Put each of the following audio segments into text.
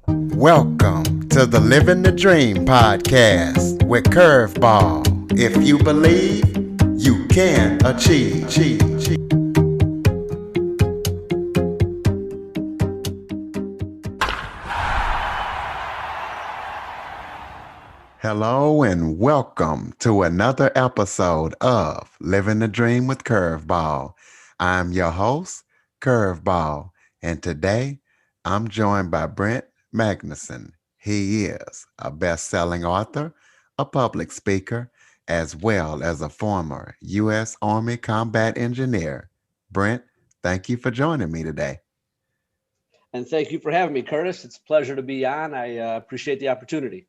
Welcome to the Living the Dream podcast with Curveball. If you believe, you can achieve. Hello and welcome to another episode of Living the Dream with Curveball. I'm your host, Curveball, and today I'm joined by Brent Magnussen. He is a best-selling author, a public speaker, as well as a former U.S. Army combat engineer. Brent, thank you for joining me today. And thank you for having me, Curtis. It's a pleasure to be on. I appreciate the opportunity.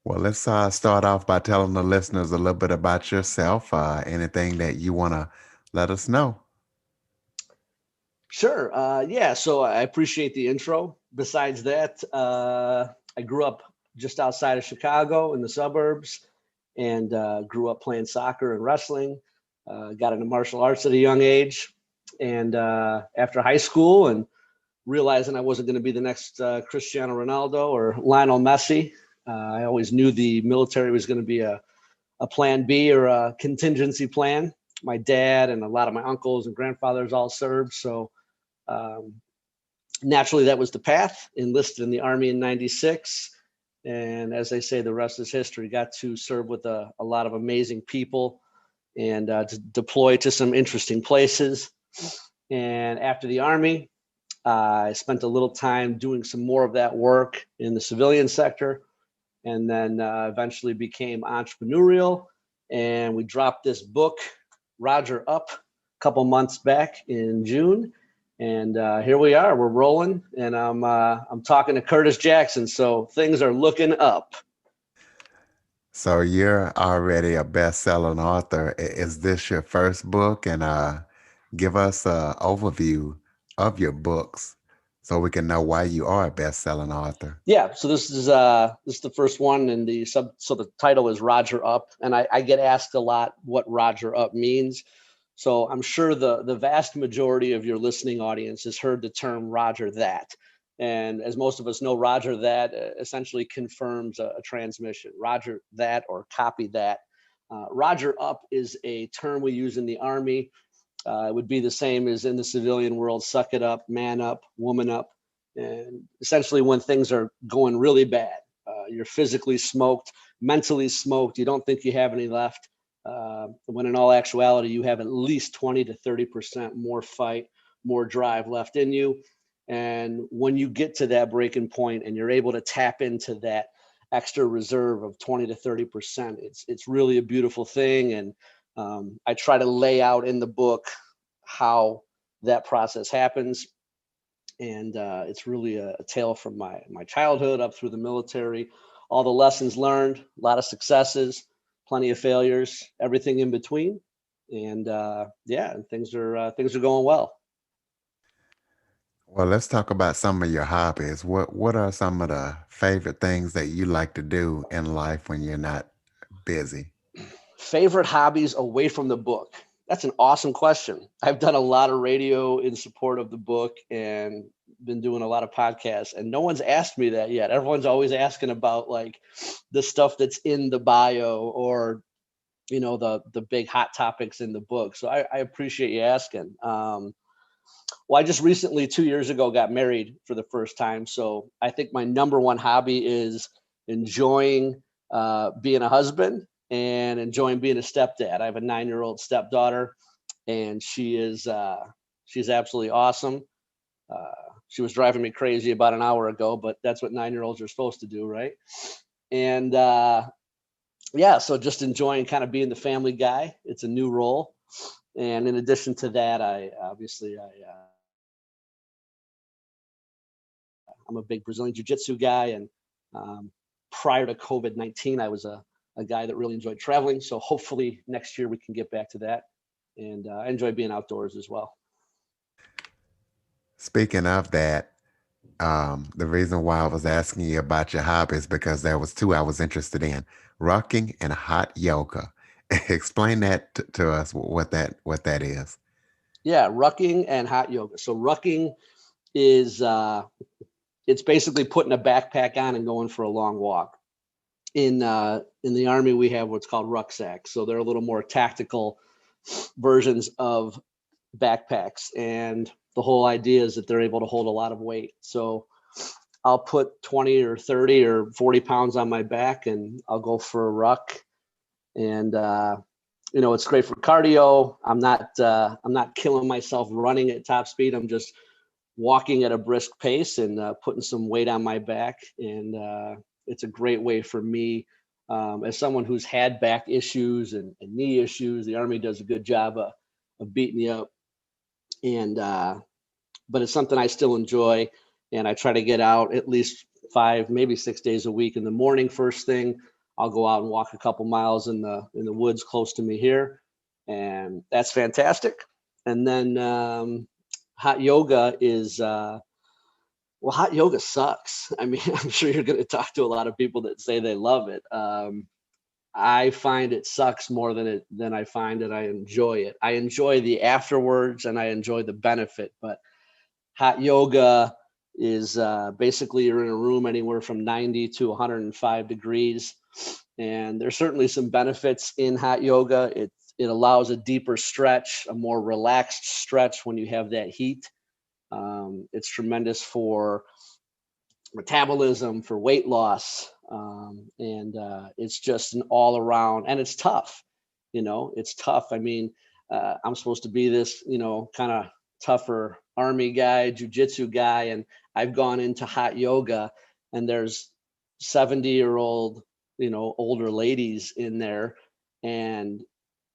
Well, let's start off by telling the listeners a little bit about yourself, anything that you want to let us know. Sure. Yeah. So I appreciate the intro. Besides that, I grew up just outside of Chicago in the suburbs and grew up playing soccer and wrestling. Got into martial arts at a young age. And after high school and realizing I wasn't going to be the next Cristiano Ronaldo or Lionel Messi, I always knew the military was going to be a plan B or a contingency plan. My dad and a lot of my uncles and grandfathers all served. So um, naturally, that was the path. Enlisted in the Army in '96. And as they say, the rest is history. Got to serve with a lot of amazing people and to deploy to some interesting places. And after the Army, I spent a little time doing some more of that work in the civilian sector, and then eventually became entrepreneurial. And we dropped this book, Roger Up, a couple months back in June. And here we are. We're rolling, and I'm talking to Curtis Jackson. So things are looking up. So you're already a best-selling author. Is this your first book? And give us an overview of your books so we can know why you are a best-selling author. Yeah. So this is the first one, and so the title is Roger Up, and I get asked a lot what Roger Up means. So I'm sure the vast majority of your listening audience has heard the term Roger that. And as most of us know, Roger that essentially confirms a transmission. Roger that or copy that. Roger up is a term we use in the Army. It would be the same as in the civilian world: suck it up, man up, woman up. And essentially, when things are going really bad, you're physically smoked, mentally smoked, you don't think you have any left. When in all actuality, you have at least 20 to 30% more fight, more drive left in you. And when you get to that breaking point and you're able to tap into that extra reserve of 20 to 30%, it's really a beautiful thing. And I try to lay out in the book how that process happens. And it's really a tale from my childhood up through the military, all the lessons learned, a lot of successes, plenty of failures, everything in between. And yeah, and things are going well. Well, let's talk about some of your hobbies. What are some of the favorite things that you like to do in life when you're not busy? Favorite hobbies away from the book? That's an awesome question. I've done a lot of radio in support of the book and been doing a lot of podcasts, and no one's asked me that yet. Everyone's always asking about like the stuff that's in the bio or the big hot topics in the book. So I appreciate you asking. Well, I just recently 2 years ago got married for the first time, so I think my number one hobby is enjoying being a husband and enjoying being a stepdad. I have a 9-year-old stepdaughter, and she's absolutely awesome. She was driving me crazy about an hour ago, but that's what 9-year-olds are supposed to do, right? And yeah, so just enjoying kind of being the family guy. It's a new role, and in addition to that, I'm a big Brazilian jiu-jitsu guy, and prior to COVID-19, I was a guy that really enjoyed traveling. So hopefully next year we can get back to that, and I enjoy being outdoors as well. Speaking of that, the reason why I was asking you about your hobbies because there was two I was interested in: rocking and hot yoga. Explain that to us what that is. Yeah, rucking and hot yoga. So rucking is it's basically putting a backpack on and going for a long walk. In the Army, we have what's called rucksacks, so they're a little more tactical versions of backpacks, and the whole idea is that they're able to hold a lot of weight. So I'll put 20 or 30 or 40 pounds on my back, and I'll go for a ruck. And it's great for cardio. I'm not killing myself running at top speed. I'm just walking at a brisk pace and putting some weight on my back. And it's a great way for me, as someone who's had back issues and knee issues. The Army does a good job of beating you up. And but it's something I still enjoy, and I try to get out at least 5, maybe 6 days a week. In the morning, first thing, I'll go out and walk a couple miles in the woods close to me here, and that's fantastic. And then hot yoga is hot yoga sucks. I mean, I'm sure you're going to talk to a lot of people that say they love it. I find it sucks more than I find that I enjoy it. I enjoy the afterwards and I enjoy the benefit, but hot yoga is basically you're in a room anywhere from 90 to 105 degrees. And there's certainly some benefits in hot yoga. It allows a deeper stretch, a more relaxed stretch when you have that heat. It's tremendous for metabolism, for weight loss. And it's just an all around, and it's tough. It's tough. I mean, I'm supposed to be this, kind of tougher Army guy, jujitsu guy, and I've gone into hot yoga, and there's 70-year-old, older ladies in there, and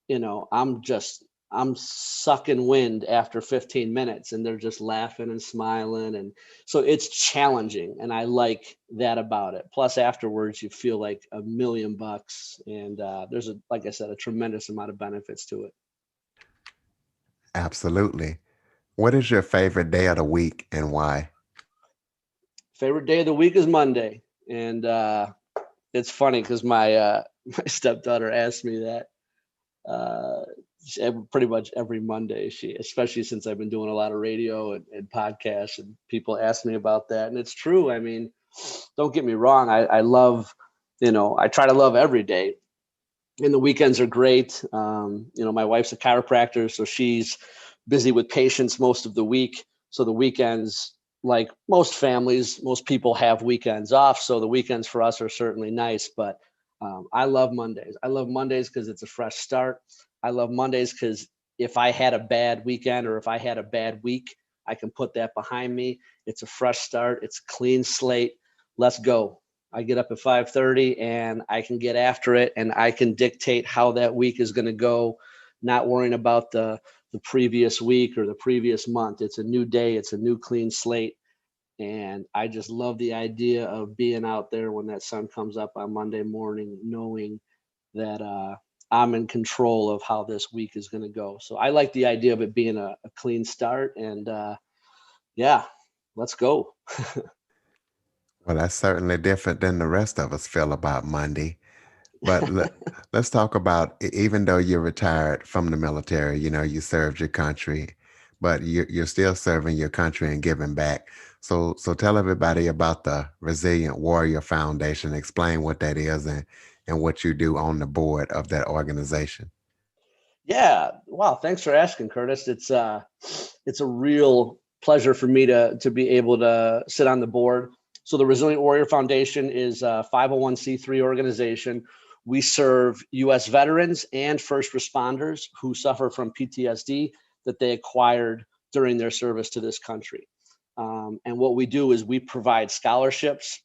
I'm sucking wind after 15 minutes, and they're just laughing and smiling, and so it's challenging, and I like that about it. Plus, afterwards, you feel like $1,000,000, and there's like I said, a tremendous amount of benefits to it. Absolutely. What is your favorite day of the week and why? Favorite day of the week is Monday, and it's funny because my my stepdaughter asked me that uh, pretty much every Monday. Especially since I've been doing a lot of radio and podcasts, and people ask me about that, and it's true. I mean, don't get me wrong. I love, I try to love every day, and the weekends are great. My wife's a chiropractor, so she's busy with patients most of the week. So the weekends, like most families, most people have weekends off. So the weekends for us are certainly nice. But I love Mondays. I love Mondays because it's a fresh start. I love Mondays because if I had a bad weekend or if I had a bad week, I can put that behind me. It's a fresh start. It's a clean slate. Let's go. I get up at 5:30 and I can get after it, and I can dictate how that week is going to go, not worrying about the previous week or the previous month. It's a new day. It's a new clean slate. And I just love the idea of being out there when that sun comes up on Monday morning, knowing that I'm in control of how this week is going to go. So I like the idea of it being a clean start. And yeah, let's go. Well, that's certainly different than the rest of us feel about Monday. But let's talk about even though you're retired from the military, you served your country, but you're still serving your country and giving back. So tell everybody about the Resilient Warrior Foundation. Explain what that is and what you do on the board of that organization. Yeah. Wow. Thanks for asking, Curtis. It's a real pleasure for me to be able to sit on the board. So the Resilient Warrior Foundation is a 501c3 organization. We serve U.S. veterans and first responders who suffer from PTSD that they acquired during their service to this country. And what we do is we provide scholarships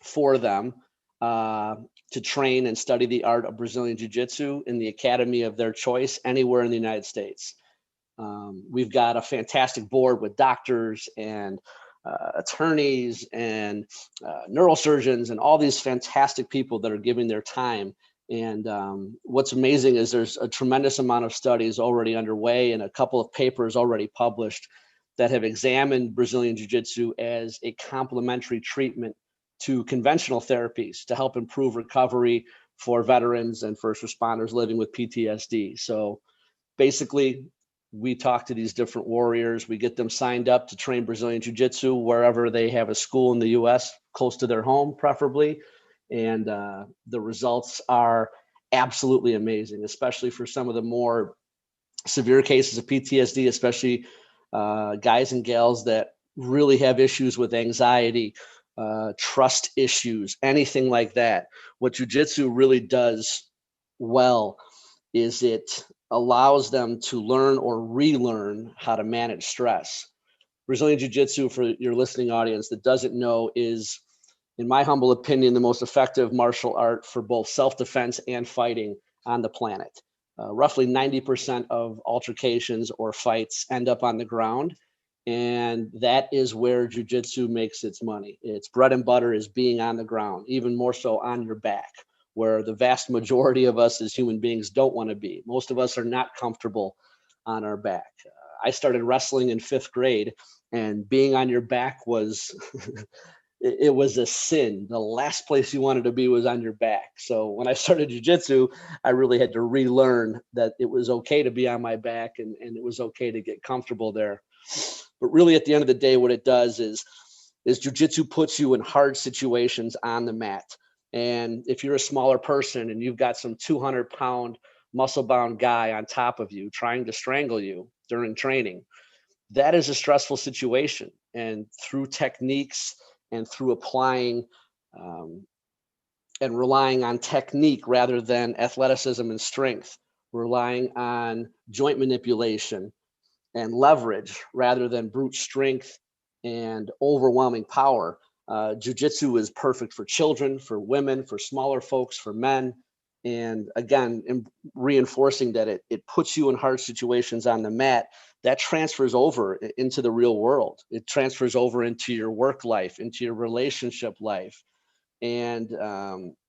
for them uh, to train and study the art of Brazilian Jiu Jitsu in the academy of their choice anywhere in the United States. We've got a fantastic board with doctors and attorneys and neurosurgeons and all these fantastic people that are giving their time. And what's amazing is there's a tremendous amount of studies already underway and a couple of papers already published that have examined Brazilian Jiu-Jitsu as a complementary treatment to conventional therapies to help improve recovery for veterans and first responders living with PTSD. So basically, we talk to these different warriors. We get them signed up to train Brazilian Jiu-Jitsu wherever they have a school in the U.S., close to their home, preferably. And the results are absolutely amazing, especially for some of the more severe cases of PTSD, especially guys and gals that really have issues with anxiety, trust issues, anything like that. What jujitsu really does well is it allows them to learn or relearn how to manage stress. Brazilian Jiu Jitsu, for your listening audience that doesn't know, is, in my humble opinion, the most effective martial art for both self defense and fighting on the planet. Roughly 90% of altercations or fights end up on the ground. And that is where jujitsu makes its money. Its bread and butter is being on the ground, even more so on your back, where the vast majority of us as human beings don't want to be. Most of us are not comfortable on our back. I started wrestling in 5th grade, and being on your back was it was a sin. The last place you wanted to be was on your back. So when I started jujitsu, I really had to relearn that it was okay to be on my back, and it was okay to get comfortable there. But really, at the end of the day, what it does is jujitsu puts you in hard situations on the mat. And if you're a smaller person and you've got some 200-pound muscle bound guy on top of you trying to strangle you during training, that is a stressful situation. And through techniques and through applying um, and relying on technique rather than athleticism and strength, relying on joint manipulation and leverage rather than brute strength and overwhelming power. Jiu-jitsu is perfect for children, for women, for smaller folks, for men. And again, reinforcing that it puts you in hard situations on the mat, that transfers over into the real world. It transfers over into your work life, into your relationship life. And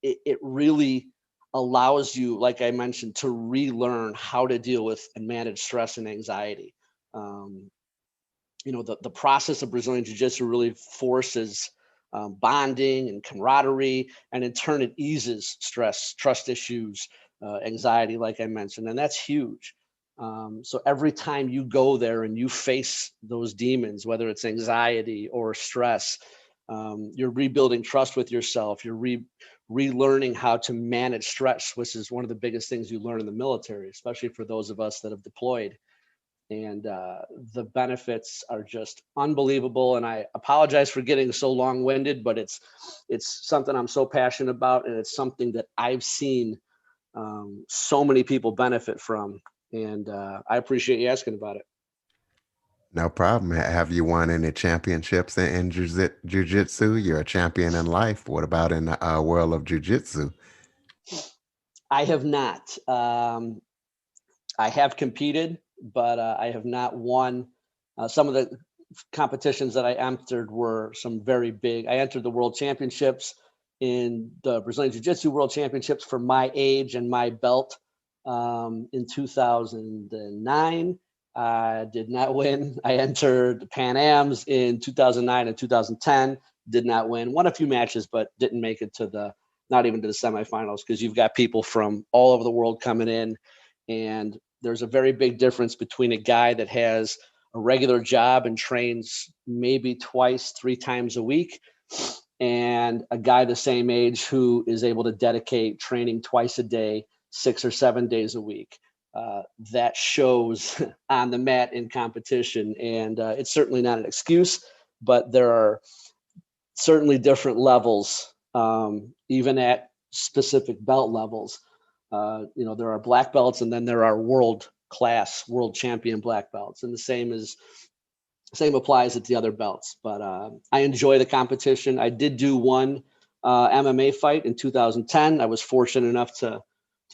it really allows you, like I mentioned, to relearn how to deal with and manage stress and anxiety. Um, the process of Brazilian Jiu Jitsu really forces bonding and camaraderie, and in turn, it eases stress, trust issues, anxiety, like I mentioned, and that's huge. So every time you go there and you face those demons, whether it's anxiety or stress, you're rebuilding trust with yourself. You're relearning how to manage stress, which is one of the biggest things you learn in the military, especially for those of us that have deployed. And the benefits are just unbelievable. And I apologize for getting so long-winded, but it's something I'm so passionate about, and it's something that I've seen so many people benefit from. And I appreciate you asking about it. No problem. Have you won any championships in jiu-jitsu? You're a champion in life. What about in the world of jiu-jitsu? I have not. I have competed, but I have not won. Some of the competitions that I entered were some very big. I entered the World Championships in the Brazilian Jiu Jitsu World Championships for my age and my belt in 2009. I did not win. I entered the Pan Ams in 2009 and 2010. Did not win. Won a few matches, but didn't make it to not even to the semifinals, because you've got people from all over the world coming in, and there's a very big difference between a guy that has a regular job and trains maybe twice, 3 times a week, and a guy the same age who is able to dedicate training twice a day, 6 or 7 days a week. That shows on the mat in competition, and it's certainly not an excuse, but there are certainly different levels, even at specific belt levels. There are black belts, and then there are world class, world champion black belts, and the same applies at the other belts. But I enjoy the competition. I did do one MMA fight in 2010. I was fortunate enough to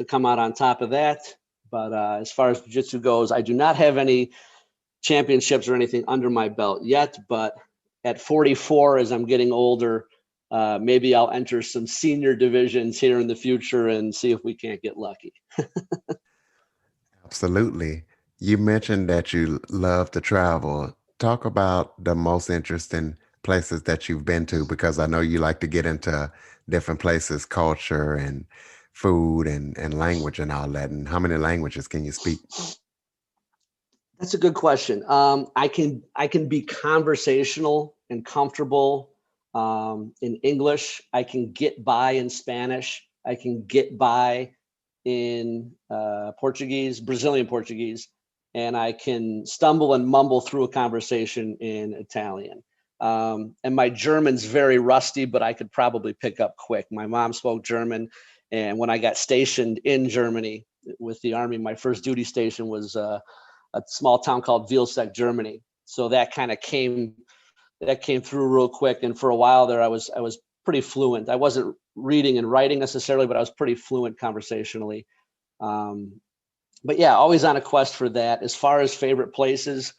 come out on top of that. But as far as jiu-jitsu goes, I do not have any championships or anything under my belt yet. But at 44, as I'm getting older, maybe I'll enter some senior divisions here in the future and see if we can't get lucky. Absolutely. You mentioned that you love to travel. Talk about the most interesting places that you've been to, because I know you like to get into different places, culture and food and language and all that. And how many languages can you speak? That's a good question. I can be conversational and comfortable in English. I can get by in Spanish. I can get by in Portuguese, Brazilian Portuguese, and I can stumble and mumble through a conversation in Italian. And my German's very rusty, but I could probably pick up quick. My mom spoke German, and when I got stationed in Germany with the Army, my first duty station was a small town called Vilseck, Germany. So that came through real quick. And for a while there, I was pretty fluent. I wasn't reading and writing necessarily, but I was pretty fluent conversationally. Um, but yeah, always on a quest for that. As far as favorite places,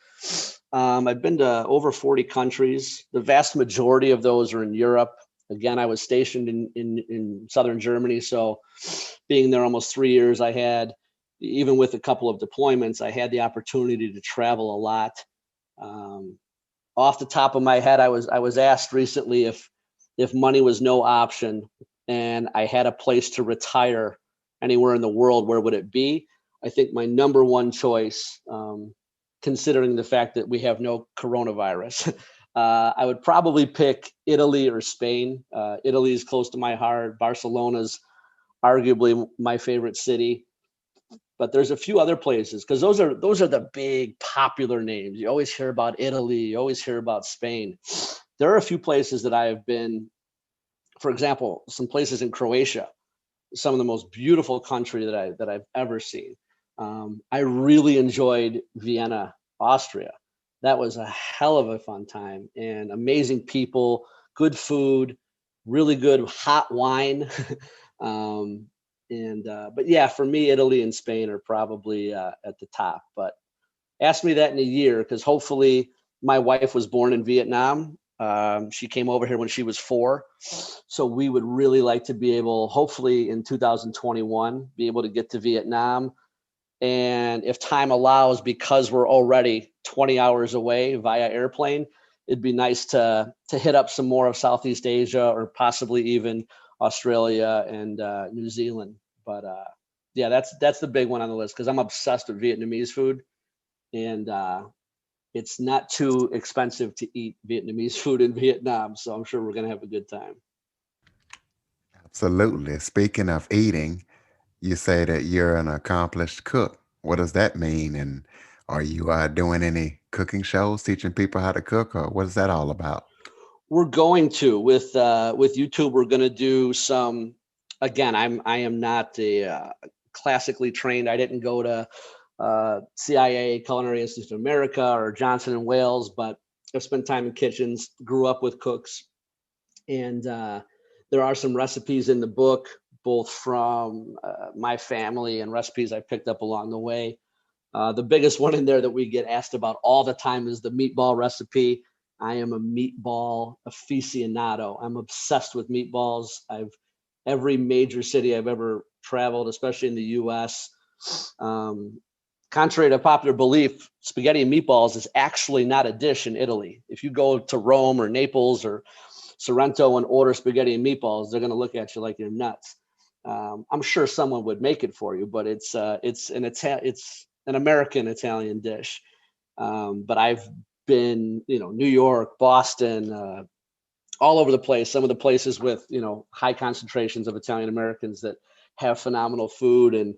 I've been to over 40 countries. The vast majority of those are in Europe. Again, I was stationed in southern Germany, so being there almost 3 years, I had, even with a couple of deployments, I had the opportunity to travel a lot. Um, Off the top of my head, I was asked recently if money was no option and I had a place to retire anywhere in the world, where would it be? I think my number one choice, considering the fact that we have no coronavirus, I would probably pick Italy or Spain. Italy is close to my heart. Barcelona's arguably my favorite city, but there's a few other places because those are the big popular names. You always hear about Italy, you always hear about Spain. There are a few places that I have been, for example, some places in Croatia, some of the most beautiful country that I've ever seen. I really enjoyed Vienna, Austria. That was a hell of a fun time, and amazing people, good food, really good hot wine. um, and but yeah, for me, Italy and Spain are probably at the top. But ask me that in a year, because hopefully my wife was born in Vietnam. She came over here when she was 4. So we would really like to be able, hopefully in 2021, be able to get to Vietnam. And if time allows, because we're already 20 hours away via airplane, it'd be nice to hit up some more of Southeast Asia, or possibly even Australia and New Zealand. But yeah, that's the big one on the list, because I'm obsessed with Vietnamese food, and it's not too expensive to eat Vietnamese food in Vietnam. So I'm sure we're gonna have a good time. Absolutely. Speaking of eating, you say that you're an accomplished cook. What does that mean? And are you doing any cooking shows teaching people how to cook, or what is that all about? We're going to, with YouTube, we're going to do some. Again, I am not a classically trained. I didn't go to CIA, Culinary Institute of America, or Johnson and Wales, but I've spent time in kitchens. Grew up with cooks, and there are some recipes in the book, both from my family and recipes I picked up along the way. The biggest one in there that we get asked about all the time is the meatball recipe. I am a meatball aficionado. I'm obsessed with meatballs. I've Every major city I've ever traveled, especially in the U.S. Um, Contrary to popular belief, spaghetti and meatballs is actually not a dish in Italy. If you go to Rome or Naples or Sorrento and order spaghetti and meatballs, they're going to look at you like you're nuts. I'm sure someone would make it for you, but it's an American Italian dish. But I've been, New York, Boston, all over the place. Some of the places with high concentrations of Italian Americans that have phenomenal food, and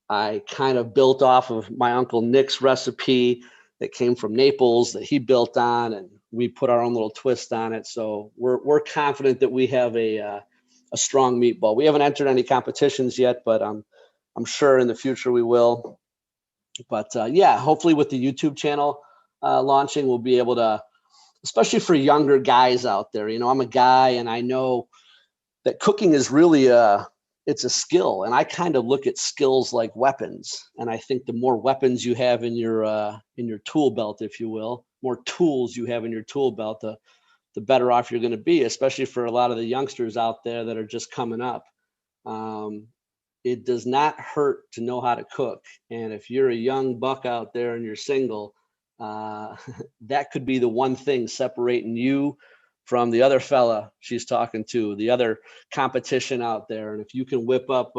I kind of built off of my uncle Nick's recipe that came from Naples that he built on, and we put our own little twist on it. So we're confident that we have a strong meatball. We haven't entered any competitions yet, but I'm sure in the future we will. But yeah, hopefully with the YouTube channel launching, we'll be able to, especially for younger guys out there. I'm a guy, and I know that cooking is really it's a skill, and I kind of look at skills like weapons. And I think the more weapons you have in your tool belt, if you will, more tools you have in your tool belt, the better off you're going to be, especially for a lot of the youngsters out there that are just coming up. Um, it does not hurt to know how to cook. And if you're a young buck out there and you're single, uh, that could be the one thing separating you from the other fella she's talking to, the other competition out there. And if you can whip up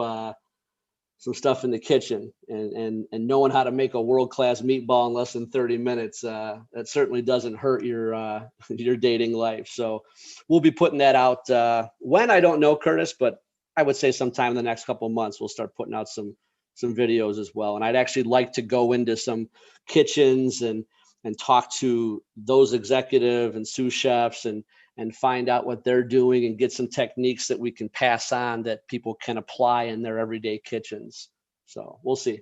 stuff in the kitchen, and knowing how to make a world-class meatball in less than 30 minutes, that certainly doesn't hurt your your dating life. So we'll be putting that out, when, I don't know, Curtis, but I would say sometime in the next couple of months we'll start putting out some videos as well. And I'd actually like to go into some kitchens and talk to those executive and sous chefs and find out what they're doing and get some techniques that we can pass on that people can apply in their everyday kitchens. So we'll see.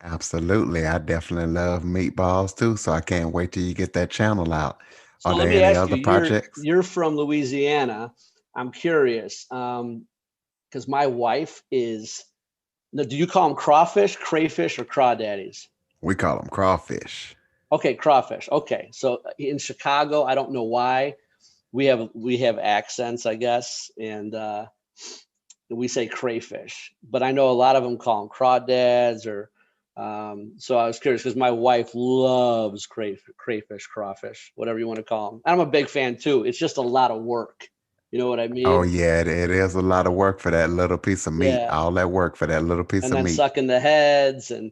Absolutely. I definitely love meatballs too, so I can't wait till you get that channel out. So Are let there me any ask you, other you're projects? you're from Louisiana. I'm curious, because my wife is, now, do you call them crawfish, crayfish, or crawdaddies? We call them crawfish. Okay, crawfish. Okay, so in Chicago, I don't know why we have accents, I guess, and we say crayfish, but I know a lot of them call them crawdads or. So I was curious because my wife loves crayfish, crawfish, whatever you want to call them. I'm a big fan too. It's just a lot of work. You know what I Oh mean? yeah, it is a lot of work for that little piece of meat. Yeah. All that work for that little piece And of then meat. sucking the heads, and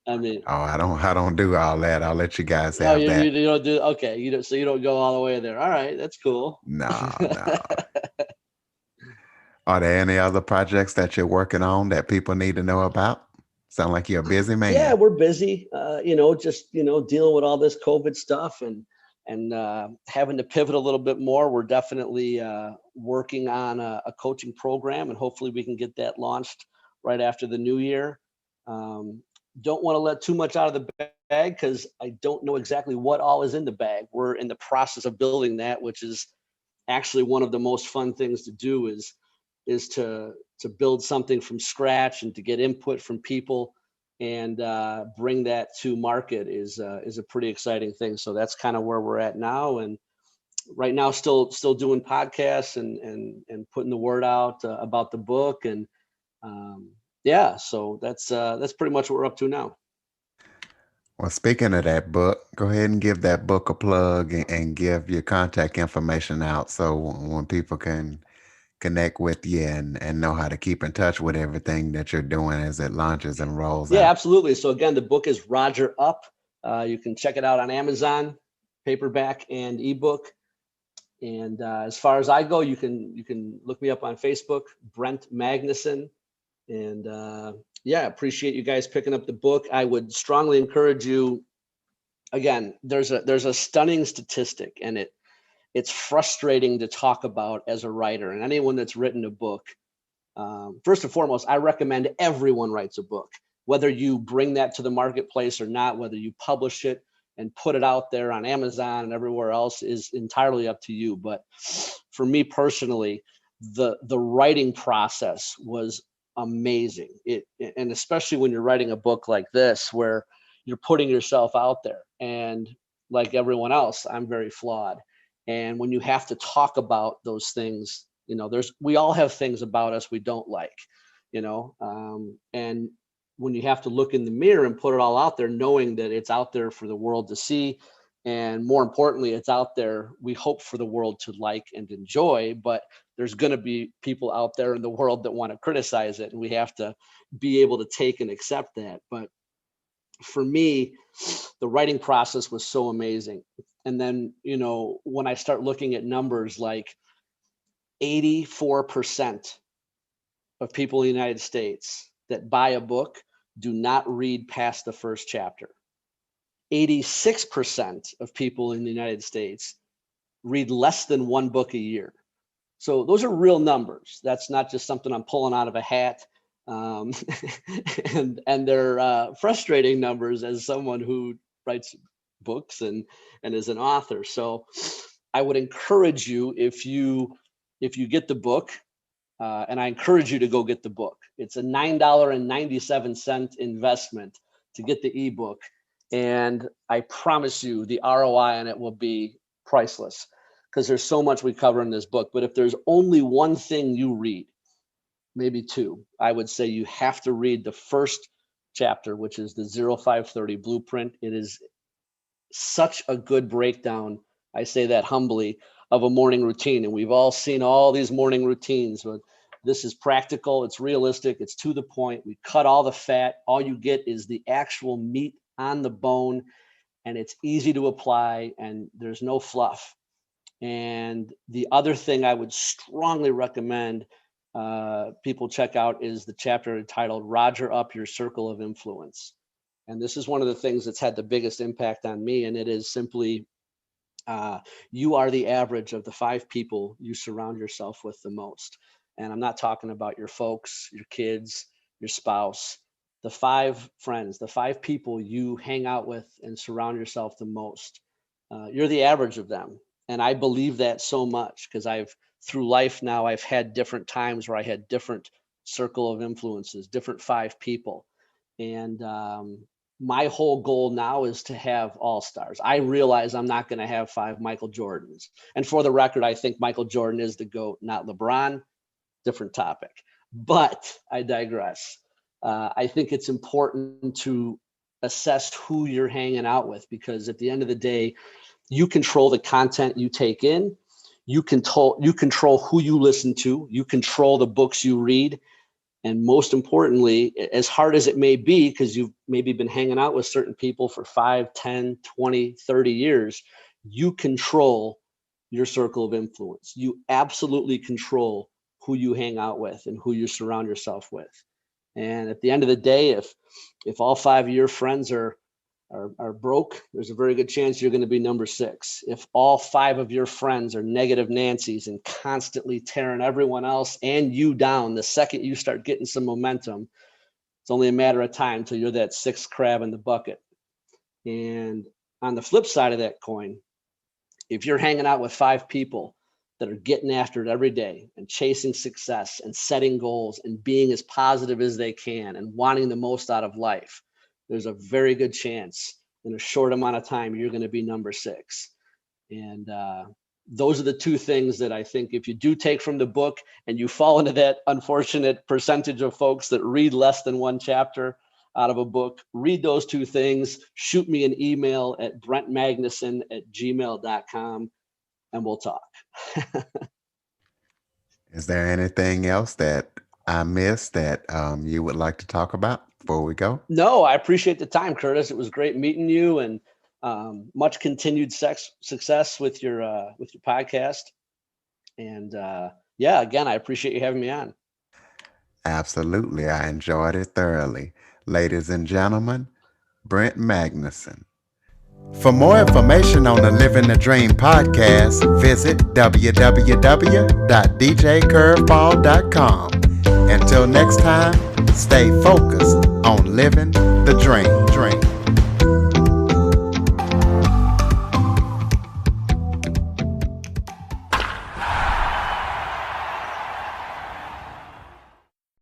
I mean, Oh, I don't do all that. I'll let you guys oh, have you that. don't do, okay. You don't, so you don't go all the way there. All right, that's cool. No, no. Are there any other projects that you're working on that people need to know about? Sound like you're a busy Yeah, man. we're busy. Just dealing with all this COVID stuff and having to pivot a little bit more. We're definitely working on a coaching program, and hopefully we can get that launched right after the new year. Um, don't want to let too much out of the bag because I don't know exactly what all is in the bag. We're in the process of building that, which is actually one of the most fun things to do is to build something from scratch and to get input from people and bring that to market is a pretty exciting thing. So that's kind of where we're at now. And right now, still doing podcasts and putting the word out about the book. And yeah, so that's pretty much what we're up to now. Well, speaking of that book, go ahead and give that book a plug and give your contact information out so when people can connect with you and know how to keep in touch with everything that you're doing as it launches and rolls Yeah, out. absolutely. So again, the book is Roger Up. You can check it out on Amazon, paperback and ebook. And as far as I go, you can look me up on Facebook, Brent Magnussen. And yeah, appreciate you guys picking up the book. I would strongly encourage you. Again, there's a stunning statistic, and it's frustrating to talk about as a writer and anyone that's written a book. First and foremost, I recommend everyone writes a book, whether you bring that to the marketplace or not, whether you publish it and put it out there on Amazon and everywhere else is entirely up to you. But for me personally, the writing process was amazing. And especially when you're writing a book like this, where you're putting yourself out there, and like everyone else, I'm very flawed. And when you have to talk about those things, we all have things about us we don't like, and when you have to look in the mirror and put it all out there, knowing that it's out there for the world to see, and more importantly, it's out there, we hope, for the world to like and enjoy, but there's going to be people out there in the world that want to criticize it, and we have to be able to take and accept that. But for me, the writing process was so amazing. And then, when I start looking at numbers like 84% of people in the United States that buy a book do not read past the first chapter. 86% of people in the United States read less than one book a year. So those are real numbers. That's not just something I'm pulling out of a hat. Um, and they're frustrating numbers as someone who writes books and is an author. So I would encourage you, if you get the book, and I encourage you to go get the book. It's a $9.97 investment to get the ebook, and I promise you the ROI on it will be priceless because there's so much we cover in this book. But if there's only one thing you read, maybe two, I would say you have to read the first chapter, which is the 0530 blueprint. It is such a good breakdown, I say that humbly, of a morning routine. And we've all seen all these morning routines with This is practical, it's realistic, it's to the point. We cut all the fat. All you get is the actual meat on the bone, and it's easy to apply, and there's no fluff. And the other thing I would strongly recommend people check out is the chapter entitled Roger Up Your Circle of Influence. And this is one of the things that's had the biggest impact on me. And it is simply you are the average of the 5 people you surround yourself with the most. And I'm not talking about your folks, your kids, your spouse, the 5 friends, the 5 people you hang out with and surround yourself the most. You're the average of them. And I believe that so much because through life now, I've had different times where I had different circle of influences, different 5 people. And my whole goal now is to have all stars. I realize I'm not going to have 5 Michael Jordans. And for the record, I think Michael Jordan is the GOAT, not LeBron. Different topic. But I digress. I think it's important to assess who you're hanging out with, because at the end of the day, you control the content you take in. You control who you listen to. You control the books you read. And most importantly, as hard as it may be, because you've maybe been hanging out with certain people for 5, 10, 20, 30 years, you control your circle of influence. You absolutely control who you hang out with and who you surround yourself with. And at the end of the day, if all 5 of your friends are broke, there's a very good chance you're going to be number 6. If all 5 of your friends are negative Nancy's and constantly tearing everyone else and you down, the second you start getting some momentum, it's only a matter of time till you're that 6th crab in the bucket. And on the flip side of that coin, if you're hanging out with 5 people that are getting after it every day and chasing success and setting goals and being as positive as they can and wanting the most out of life, there's a very good chance in a short amount of time you're going to be number 6. And those are the 2 things that I think if you do take from the book, and you fall into that unfortunate percentage of folks that read less than 1 chapter out of a book, read those 2 things. Shoot me an email at brentmagnussen@gmail.com and we'll talk. Is there anything else that I missed that you would like to talk about before we go? No, I appreciate the time, Curtis. It was great meeting you, and much continued success with your podcast. And yeah, again, I appreciate you having me on. Absolutely. I enjoyed it thoroughly. Ladies and gentlemen, Brent Magnussen. For more information on the Living the Dream podcast, visit www.djcurveball.com. Until next time, stay focused on living the dream.